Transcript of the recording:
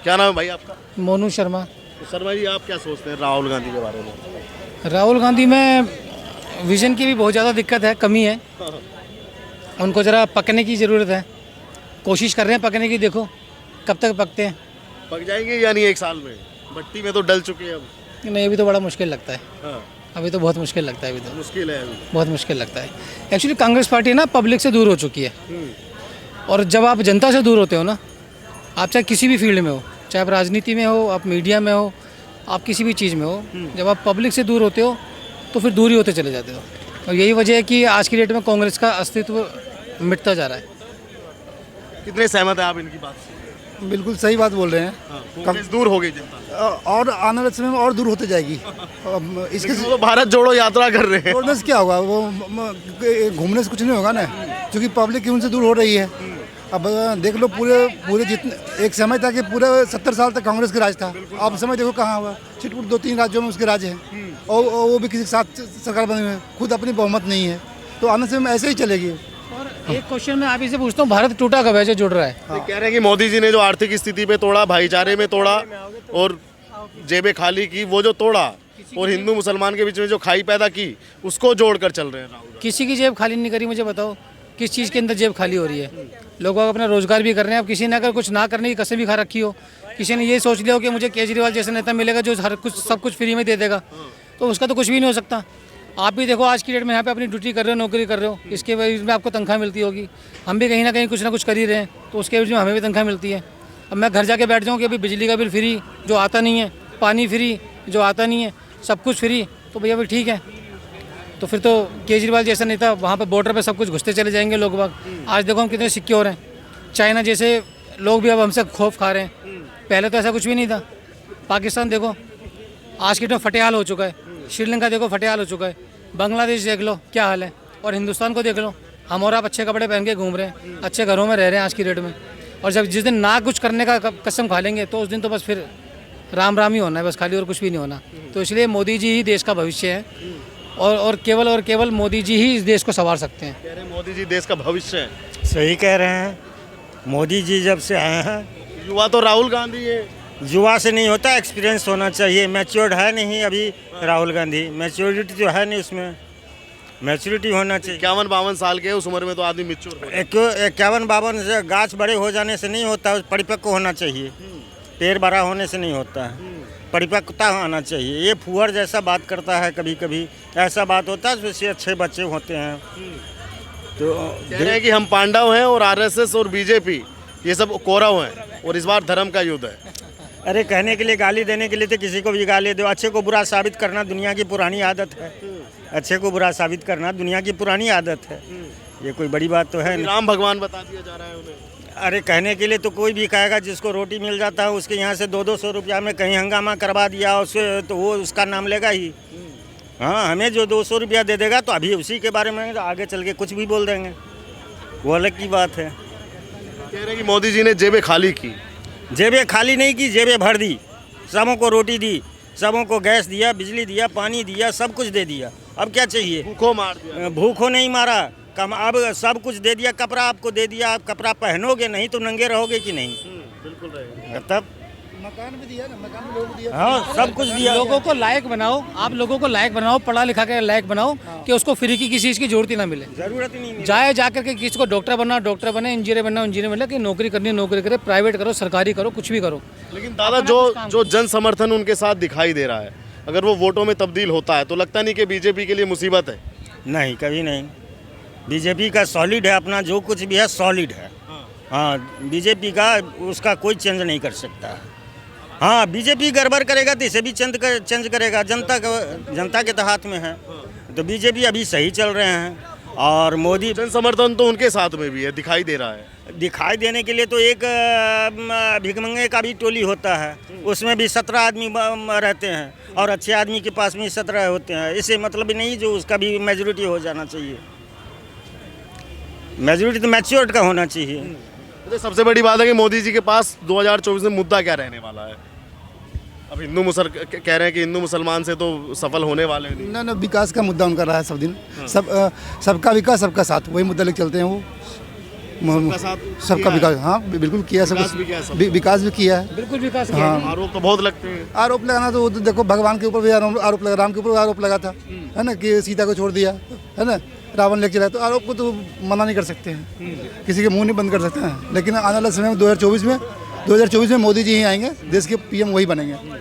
क्या नाम है भाई आपका? मोनू शर्मा। तो शर्मा जी, आप क्या सोचते हैं राहुल गांधी के बारे में? राहुल गांधी में विजन की भी बहुत ज़्यादा दिक्कत है, कमी है। उनको ज़रा पकने की ज़रूरत है। कोशिश कर रहे हैं पकने की, देखो कब तक पकते हैं। पक जाएंगे या नहीं 1 साल में? भट्टी में तो डल चुके हैं अब। नहीं, अभी तो बड़ा मुश्किल लगता है। हाँ, अभी तो बहुत मुश्किल लगता है, अभी तो मुश्किल है अभी। बहुत मुश्किल लगता है। एक्चुअली कांग्रेस पार्टी ना पब्लिक से दूर हो चुकी है। और जब आप जनता से दूर होते हो ना, आप चाहे किसी भी फील्ड में हो, चाहे आप राजनीति में हो, आप मीडिया में हो, आप किसी भी चीज़ में हो, जब आप पब्लिक से दूर होते हो तो फिर दूर ही होते चले जाते हो। और यही वजह है कि आज की डेट में कांग्रेस का अस्तित्व मिटता जा रहा है। कितने सहमत हैं आप इनकी बात से? बिल्कुल सही बात बोल रहे हैं। कांग्रेस दूर हो गई जनता। और आने वाले समय में और दूर होते जाएगी। इसके लेकिन वो तो भारत जोड़ो यात्रा कर रहे हैं। छोड़ने से क्या होगा, वो घूमने से कुछ नहीं होगा ना, क्योंकि पब्लिक की उनसे दूर हो रही है। अब देख लो, पूरे जितने एक समय था कि पूरे 70 साल तक कांग्रेस का राज था। अब समय देखो कहाँ हुआ, छिटपुट 2-3 राज्यों में उसके राज है। और वो भी किसी के साथ सरकार बनी हुई है, खुद अपनी बहुमत नहीं है। तो आने से ऐसे ही चलेगी। और एक क्वेश्चन मैं आप इसे पूछता हूँ, भारत टूटा कब है जो जुड़ रहा है? तो कह रहे हैं कि मोदी जी ने जो आर्थिक स्थिति पे तोड़ा, भाईचारे में तोड़ा और जेबें खाली की, वो जो तोड़ा और हिंदू मुसलमान के बीच में जो खाई पैदा की, उसको जोड़कर चल रहे हैं राहुल। किसी की जेब खाली नहीं करी, मुझे बताओ किस चीज़ के अंदर जेब खाली हो रही है? लोग अपना रोजगार भी कर रहे हैं। अब किसी ने अगर कुछ ना करने की कसम भी खा रखी हो, किसी ने ये सोच लिया हो कि मुझे केजरीवाल जैसा नेता मिलेगा जो हर कुछ सब कुछ फ्री में दे देगा, तो उसका तो कुछ भी नहीं हो सकता। आप भी देखो आज की डेट में यहाँ पे अपनी ड्यूटी कर रहे हो, नौकरी कर रहे हो, इसके वजह में आपको तनख्वाह मिलती होगी। हम भी कहीं ना कुछ कर ही रहे हैं, तो उसके वजह में हमें भी तनख्वाह मिलती है। अब मैं घर जाके बैठ जाऊँ कि अभी बिजली का बिल फ्री जो आता नहीं है, पानी फ्री जो आता नहीं है, सब कुछ फ्री, तो भैया भी ठीक है। तो फिर तो केजरीवाल जैसा नेता वहाँ पे बॉर्डर पे सब कुछ घुसते चले जाएंगे लोग बाग। आज देखो हम कितने सिक्योर हैं। चाइना जैसे लोग भी अब हमसे खौफ खा रहे हैं। पहले तो ऐसा कुछ भी नहीं था। पाकिस्तान देखो आज के डेट में फटेहाल हो चुका है। श्रीलंका देखो फटेहाल हो चुका है। बांग्लादेश देख लो क्या हाल है। और हिंदुस्तान को देख लो, हम और आप अच्छे कपड़े पहन के घूम रहे हैं, अच्छे घरों में रह रहे हैं आज की डेट में। और जब जिस दिन ना कुछ करने का कसम खा लेंगे तो उस दिन तो बस फिर राम राम ही होना है बस, खाली और कुछ भी नहीं होना। तो इसलिए मोदी जी ही देश का भविष्य है। और केवल मोदी जी ही इस देश को संवार सकते हैं। कह रहे हैं मोदी जी देश का भविष्य है। सही कह रहे हैं। मोदी जी जब से आए हैं, युवा तो राहुल गांधी है। युवा से नहीं होता, एक्सपीरियंस होना चाहिए। मैच्योर्ड है नहीं अभी राहुल गांधी, मैच्योरिटी तो है नहीं उसमें, मैच्योरिटी होना चाहिए। 51-52 साल के, उस उम्र में तो आदमी मैच्योर हो। 51-52 से गाछ बड़े हो जाने से नहीं होता, परिपक्व होना चाहिए। पेड़ बड़ा होने से नहीं होता है, परिपक्वता आना चाहिए। ये फुहर जैसा बात करता है, कभी कभी ऐसा बात होता है, उससे अच्छे बच्चे होते हैं। तो कह रहे हैं कि हम पांडव हैं और आरएसएस और बीजेपी ये सब कौरव हैं और इस बार धर्म का युद्ध है। अरे कहने के लिए, गाली देने के लिए तो किसी को भी गाली दो। अच्छे को बुरा साबित करना दुनिया की पुरानी आदत है। अच्छे को बुरा साबित करना दुनिया की पुरानी आदत है। ये कोई बड़ी बात तो है नहीं। राम भगवान बता दिया जा रहा है उन्हें। अरे कहने के लिए तो कोई भी कहेगा, जिसको रोटी मिल जाता है उसके यहाँ से 200-200 रुपया में कहीं हंगामा करवा दिया उसे, तो वो उसका नाम लेगा ही। हाँ, हमें जो 200 रुपया दे देगा तो अभी उसी के बारे में आगे चल के कुछ भी बोल देंगे, वो अलग की बात है। कह रहे हैं कि मोदी जी ने जेबें खाली की। जेबें खाली नहीं की, जेबें भर दी। सबों को रोटी दी, सबों को गैस दिया, बिजली दिया, पानी दिया, सब कुछ दे दिया। अब क्या चाहिए? भूखों मार दिया। भूखों नहीं मारा, कम अब सब कुछ दे दिया। कपड़ा आपको दे दिया, आप कपड़ा पहनोगे नहीं तो नंगे रहोगे कि नहीं? बिल्कुल रहेगा। तब मकान भी दिया ना, मकान भी लोग दिया। हाँ, सब कुछ दिया। लोगों को लायक बनाओ, आप लोगों को लायक बनाओ, पढ़ा लिखा के लायक बनाओ कि उसको फ्री की किसी चीज़ की जरूरत ही ना मिले। जरूरत ही नहीं। जाए जाकर के किसी को डॉक्टर बनना डॉक्टर बने, इंजीनियर बनना इंजीनियर बने, कि नौकरी करनी नौकरी करे, प्राइवेट करो, सरकारी करो, कुछ भी करो। लेकिन दादा जो जन समर्थन उनके साथ दिखाई दे रहा है, अगर वो वोटों में तब्दील होता है तो लगता नहीं कि बीजेपी के लिए मुसीबत है? नहीं, कभी नहीं। बीजेपी का सॉलिड है, अपना जो कुछ भी है सॉलिड है। हाँ, बीजेपी का उसका कोई चेंज नहीं कर सकता। हाँ, बीजेपी गड़बड़ करेगा तो इसे भी चेंज करेगा। जनता के तो हाथ में है। तो बीजेपी अभी सही चल रहे हैं। और मोदी, जन समर्थन तो उनके साथ में भी है, दिखाई दे रहा है। दिखाई देने के लिए तो एक भिखमंगे का भी टोली होता है, उसमें भी 17 आदमी रहते हैं और अच्छे आदमी के पास भी 17 होते हैं। इससे मतलब नहीं जो उसका भी मेजोरिटी हो जाना चाहिए। मेजोरिटी तो मैच्योर्ड का होना चाहिए। तो सबसे बड़ी बात है कि मोदी जी के पास 2024 में मुद्दा क्या रहने वाला है? अब कह रहे हैं कि हिंदू मुसलमान से तो सफल होने वाले नहीं। ना, विकास का मुद्दा उनका रहा है सब दिन। सबका विकास, सबका साथ, वही मुद्दा लेकर चलते हैं वो। सबका साथ सबका किया है। विकास, हाँ बिल्कुल किया सब विकास कुछ। भी किया है सबका। विकास भी किया है। बिल्कुल विकास किया है। आरोप तो बहुत लगते हैं। आरोप लगाना तो वो तो देखो भगवान के ऊपर भी आरोप लगा, राम के ऊपर आरोप लगा था, है ना, कि सीता को छोड़ दिया, है ना, रावण लेके चला। तो आरोप को तो मना नहीं कर सकते हैं, किसी के मुंह नहीं बंद कर सकते हैं। लेकिन आने वाले समय में 2024 में मोदी जी ही आएंगे, देश के पीएम वही बनेंगे।